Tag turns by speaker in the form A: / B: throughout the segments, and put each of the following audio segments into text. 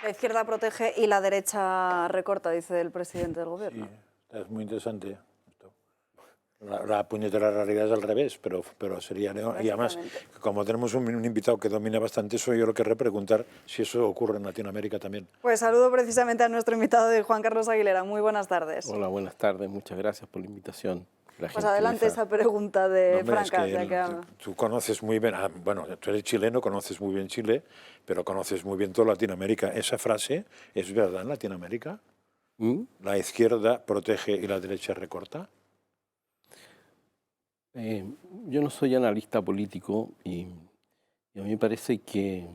A: La izquierda protege y la derecha recorta, dice el presidente del gobierno.
B: Sí, es muy interesante esto. La puñetera realidad es al revés, pero sería... Y además, como tenemos un invitado que domina bastante eso, yo lo querré preguntar si eso ocurre en Latinoamérica también.
A: Pues saludo precisamente a nuestro invitado de Juan Carlos Aguilera. Muy buenas tardes.
C: Hola, buenas tardes. Muchas gracias por la invitación.
A: Pues adelante esa pregunta de Franca.
B: Es que tú conoces muy bien, bueno, tú eres chileno, conoces muy bien Chile, pero conoces muy bien toda Latinoamérica. ¿Esa frase es verdad en Latinoamérica? ¿La izquierda protege y la derecha recorta?
C: Yo no soy analista político y a mí me parece que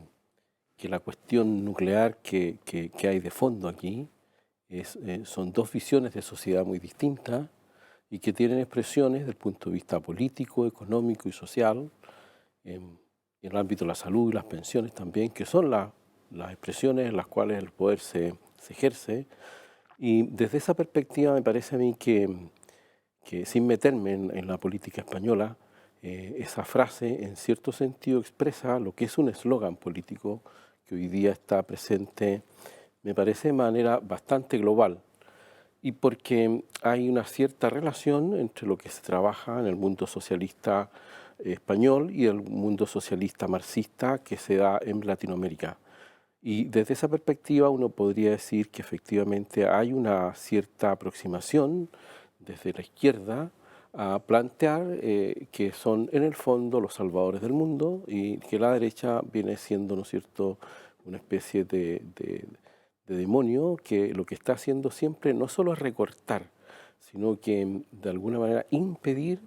C: la cuestión nuclear que hay de fondo aquí son dos visiones de sociedad muy distintas y que tienen expresiones desde el punto de vista político, económico y social, en el ámbito de la salud y las pensiones también, que son las expresiones en las cuales el poder se ejerce. Y desde esa perspectiva me parece a mí que sin meterme en la política española, esa frase en cierto sentido expresa lo que es un eslogan político que hoy día está presente, me parece de manera bastante global, y porque hay una cierta relación entre lo que se trabaja en el mundo socialista español y el mundo socialista marxista que se da en Latinoamérica. Y desde esa perspectiva uno podría decir que efectivamente hay una cierta aproximación desde la izquierda a plantear que son en el fondo los salvadores del mundo y que la derecha viene siendo, ¿no es cierto?, una especie de demonio que lo que está haciendo siempre no solo es recortar, sino que de alguna manera impedir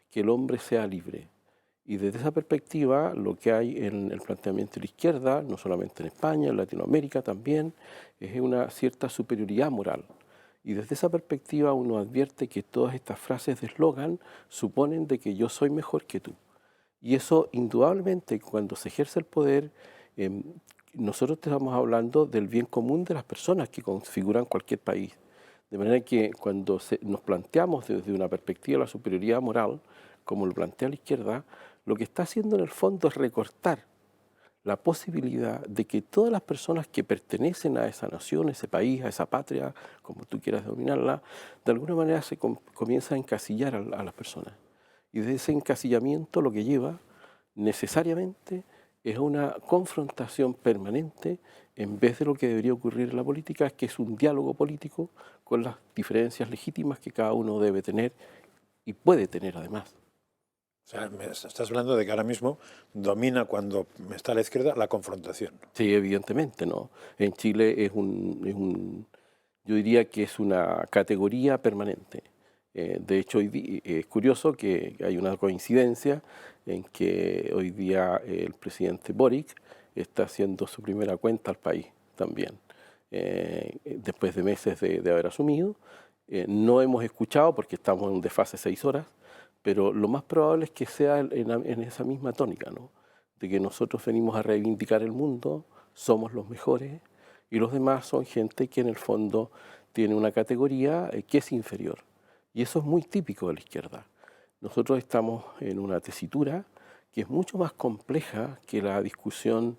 C: que el hombre sea libre. Y desde esa perspectiva, lo que hay en el planteamiento de la izquierda, no solamente en España, en Latinoamérica también, es una cierta superioridad moral. Y desde esa perspectiva uno advierte que todas estas frases de eslogan suponen de que yo soy mejor que tú. Y eso indudablemente cuando se ejerce el poder, nosotros estamos hablando del bien común de las personas que configuran cualquier país. De manera que cuando nos planteamos desde una perspectiva de la superioridad moral, como lo plantea la izquierda, lo que está haciendo en el fondo es recortar la posibilidad de que todas las personas que pertenecen a esa nación, a ese país, a esa patria, como tú quieras denominarla, de alguna manera se comienza a encasillar a las personas. Y de ese encasillamiento lo que lleva necesariamente es una confrontación permanente en vez de lo que debería ocurrir en la política, que es un diálogo político con las diferencias legítimas que cada uno debe tener y puede tener además.
B: O sea, me estás hablando de que ahora mismo domina cuando está a la izquierda la confrontación.
C: Sí, evidentemente, ¿no? En Chile yo diría que es una categoría permanente. De hecho, es curioso que hay una coincidencia en que hoy día el presidente Boric está haciendo su primera cuenta al país también, después de meses de haber asumido. No hemos escuchado, porque estamos en un desfase de 6 horas, pero lo más probable es que sea en esa misma tónica, ¿no?, de que nosotros venimos a reivindicar el mundo, somos los mejores, y los demás son gente que en el fondo tiene una categoría que es inferior. Y eso es muy típico de la izquierda. Nosotros estamos en una tesitura que es mucho más compleja que la discusión,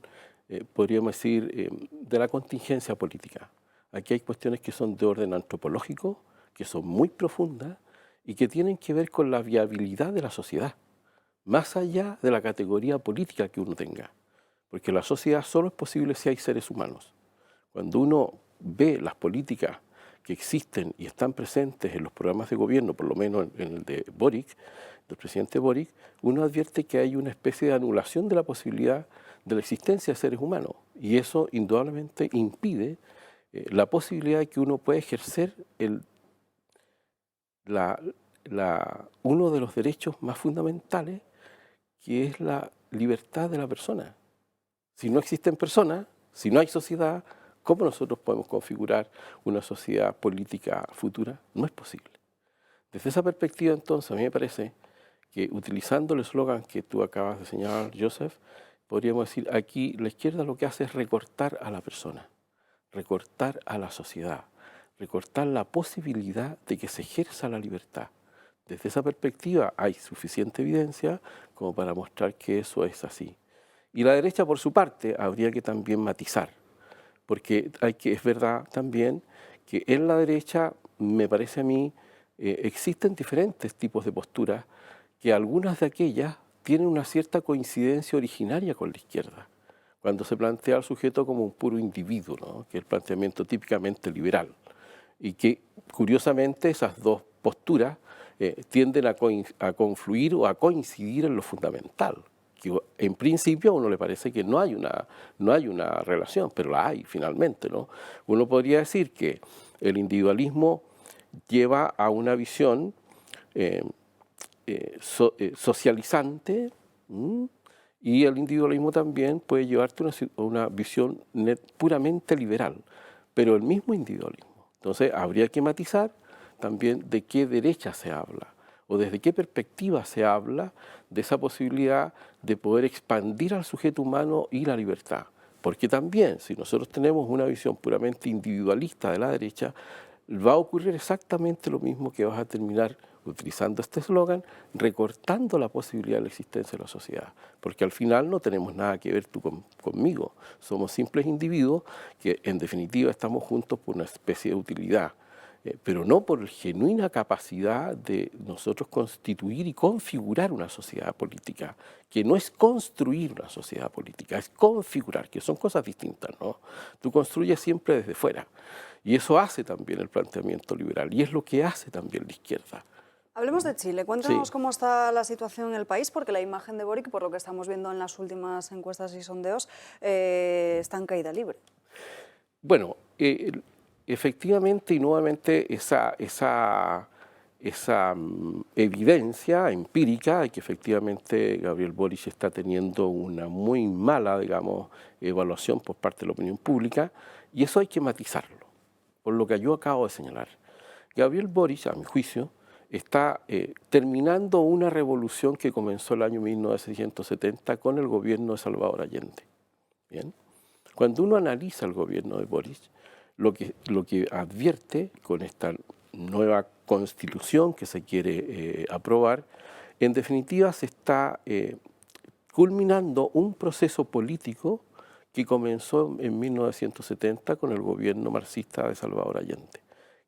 C: podríamos decir, de la contingencia política. Aquí hay cuestiones que son de orden antropológico, que son muy profundas y que tienen que ver con la viabilidad de la sociedad, más allá de la categoría política que uno tenga. Porque la sociedad solo es posible si hay seres humanos. Cuando uno ve las políticas que existen y están presentes en los programas de gobierno, por lo menos en el de Boric, del presidente Boric, uno advierte que hay una especie de anulación de la posibilidad de la existencia de seres humanos. Y eso indudablemente impide la posibilidad de que uno pueda ejercer uno de los derechos más fundamentales, que es la libertad de la persona. Si no existen personas, si no hay sociedad, ¿cómo nosotros podemos configurar una sociedad política futura? No es posible. Desde esa perspectiva, entonces, a mí me parece que utilizando el eslogan que tú acabas de señalar, Joseph, podríamos decir aquí la izquierda lo que hace es recortar a la persona, recortar a la sociedad, recortar la posibilidad de que se ejerza la libertad. Desde esa perspectiva hay suficiente evidencia como para mostrar que eso es así. Y la derecha, por su parte, habría que también matizar, porque es verdad también que en la derecha, me parece a mí, existen diferentes tipos de posturas, que algunas de aquellas tienen una cierta coincidencia originaria con la izquierda, cuando se plantea al sujeto como un puro individuo, ¿no? Que es el planteamiento típicamente liberal, y que curiosamente esas dos posturas tienden a confluir o a coincidir en lo fundamental, que en principio a uno le parece que no hay una relación, pero la hay finalmente, ¿no? Uno podría decir que el individualismo lleva a una visión socializante, y el individualismo también puede llevarte a una visión puramente liberal, pero el mismo individualismo. Entonces habría que matizar también de qué derecha se habla o desde qué perspectiva se habla de esa posibilidad de poder expandir al sujeto humano y la libertad. Porque también, si nosotros tenemos una visión puramente individualista de la derecha, va a ocurrir exactamente lo mismo, que vas a terminar, utilizando este eslogan, recortando la posibilidad de la existencia de la sociedad. Porque al final no tenemos nada que ver tú conmigo. Somos simples individuos que en definitiva estamos juntos por una especie de utilidad, pero no por genuina capacidad de nosotros constituir y configurar una sociedad política, que no es construir una sociedad política, es configurar, que son cosas distintas, ¿no? Tú construyes siempre desde fuera, y eso hace también el planteamiento liberal, y es lo que hace también la izquierda.
A: Hablemos de Chile. Cuéntanos
C: Sí.
A: cómo está la situación en el país, porque la imagen de Boric, por lo que estamos viendo en las últimas encuestas y sondeos, está en caída libre.
C: Bueno, efectivamente y nuevamente esa evidencia empírica de que efectivamente Gabriel Boric está teniendo una muy mala, digamos, evaluación por parte de la opinión pública, y eso hay que matizarlo, por lo que yo acabo de señalar. Gabriel Boric, a mi juicio, está terminando una revolución que comenzó el año 1970 con el gobierno de Salvador Allende. ¿Bien? Cuando uno analiza el gobierno de Boric, lo que advierte con esta nueva constitución que se quiere aprobar, en definitiva se está culminando un proceso político que comenzó en 1970 con el gobierno marxista de Salvador Allende,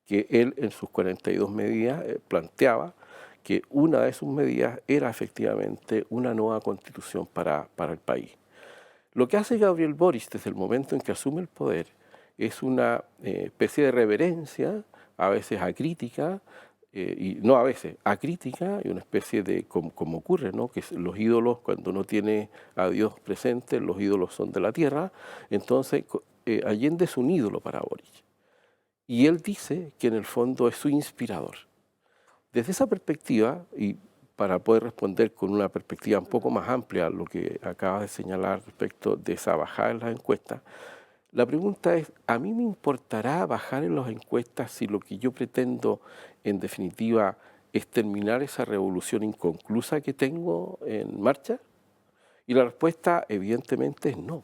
C: que él en sus 42 medidas planteaba que una de sus medidas era efectivamente una nueva constitución para el país. Lo que hace Gabriel Boric desde el momento en que asume el poder es una especie de reverencia, a veces acrítica, y no a veces, acrítica, y una especie de, como ocurre, ¿no? Que los ídolos, cuando no tiene a Dios presente, los ídolos son de la tierra. Entonces Allende es un ídolo para Boric. Y él dice que en el fondo es su inspirador. Desde esa perspectiva, y para poder responder con una perspectiva un poco más amplia a lo que acabas de señalar respecto de esa bajada en las encuestas, la pregunta es, ¿a mí me importará bajar en las encuestas si lo que yo pretendo, en definitiva, es terminar esa revolución inconclusa que tengo en marcha? Y la respuesta, evidentemente, es no.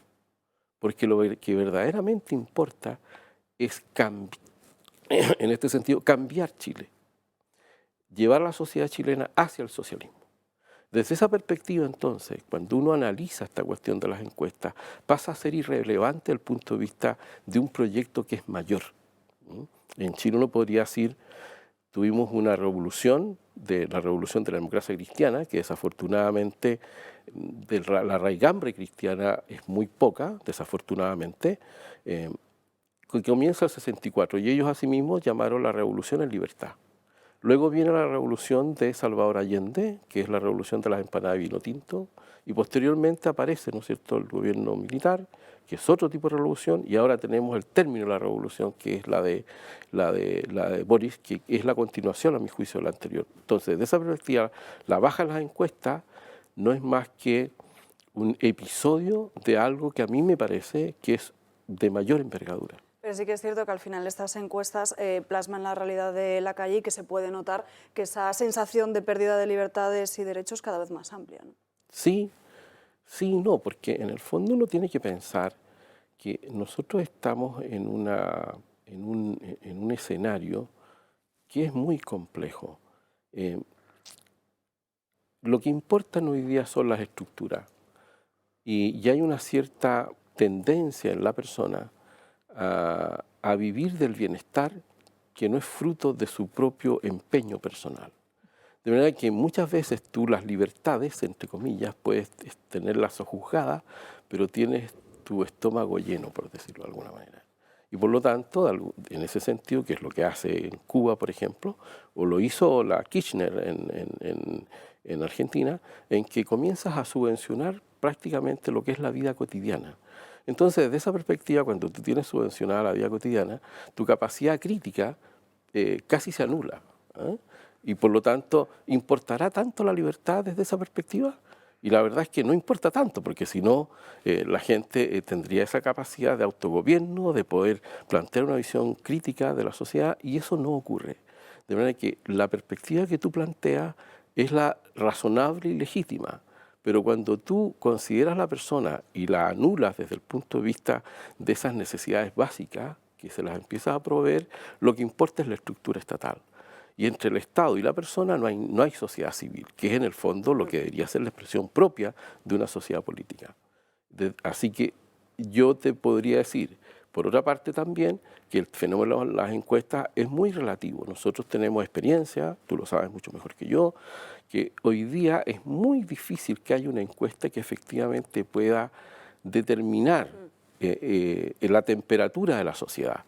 C: Porque lo que verdaderamente importa es en este sentido, cambiar Chile, llevar a la sociedad chilena hacia el socialismo. Desde esa perspectiva, entonces, cuando uno analiza esta cuestión de las encuestas, pasa a ser irrelevante el punto de vista de un proyecto que es mayor. En Chile uno podría decir, tuvimos una revolución, la revolución de la democracia cristiana, que desafortunadamente de la raigambre cristiana es muy poca, desafortunadamente, que comienza el 64, y ellos asimismo llamaron la revolución en libertad. Luego viene la revolución de Salvador Allende, que es la revolución de las empanadas de vino tinto, y posteriormente aparece, ¿no es cierto?, el gobierno militar, que es otro tipo de revolución, y ahora tenemos el término de la revolución, que es la de Boris, que es la continuación, a mi juicio, de la anterior. Entonces, de esa perspectiva, la baja en las encuestas no es más que un episodio de algo que a mí me parece que es de mayor envergadura.
A: Pero sí que es cierto que al final estas encuestas plasman la realidad de la calle y que se puede notar que esa sensación de pérdida de libertades y derechos es cada vez más amplia, ¿no?
C: Sí, sí, no, porque en el fondo uno tiene que pensar que nosotros estamos en un escenario que es muy complejo. Lo que importa hoy día son las estructuras, y hay una cierta tendencia en la persona a vivir del bienestar que no es fruto de su propio empeño personal. De manera que muchas veces tú las libertades, entre comillas, puedes tenerlas sojuzgadas, pero tienes tu estómago lleno, por decirlo de alguna manera. Y por lo tanto, en ese sentido, que es lo que hace en Cuba, por ejemplo, o lo hizo la Kirchner en Argentina, en que comienzas a subvencionar prácticamente lo que es la vida cotidiana. Entonces, desde esa perspectiva, cuando tú tienes subvencionada la vida cotidiana, tu capacidad crítica casi se anula, ¿eh? Y por lo tanto, ¿importará tanto la libertad desde esa perspectiva? Y la verdad es que no importa tanto, porque si no, la gente tendría esa capacidad de autogobierno, de poder plantear una visión crítica de la sociedad, y eso no ocurre. De manera que la perspectiva que tú planteas es la razonable y legítima, pero cuando tú consideras a la persona y la anulas desde el punto de vista de esas necesidades básicas, que se las empiezas a proveer, lo que importa es la estructura estatal. Y entre el Estado y la persona no hay sociedad civil, que es en el fondo lo que debería ser la expresión propia de una sociedad política. Así que yo te podría decir, por otra parte también, que el fenómeno de las encuestas es muy relativo. Nosotros tenemos experiencia, tú lo sabes mucho mejor que yo, que hoy día es muy difícil que haya una encuesta que efectivamente pueda determinar la temperatura de la sociedad.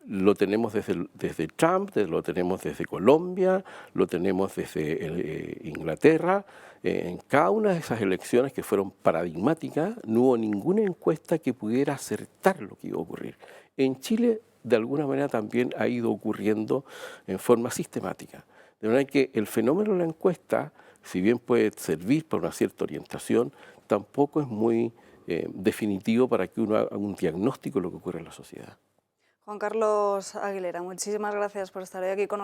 C: Lo tenemos desde Trump, lo tenemos desde Colombia, lo tenemos desde Inglaterra. En cada una de esas elecciones que fueron paradigmáticas, no hubo ninguna encuesta que pudiera acertar lo que iba a ocurrir. En Chile, de alguna manera, también ha ido ocurriendo en forma sistemática. De manera que el fenómeno de la encuesta, si bien puede servir para una cierta orientación, tampoco es muy definitivo para que uno haga un diagnóstico de lo que ocurre en la sociedad.
A: Juan Carlos Aguilera, muchísimas gracias por estar hoy aquí con nosotros.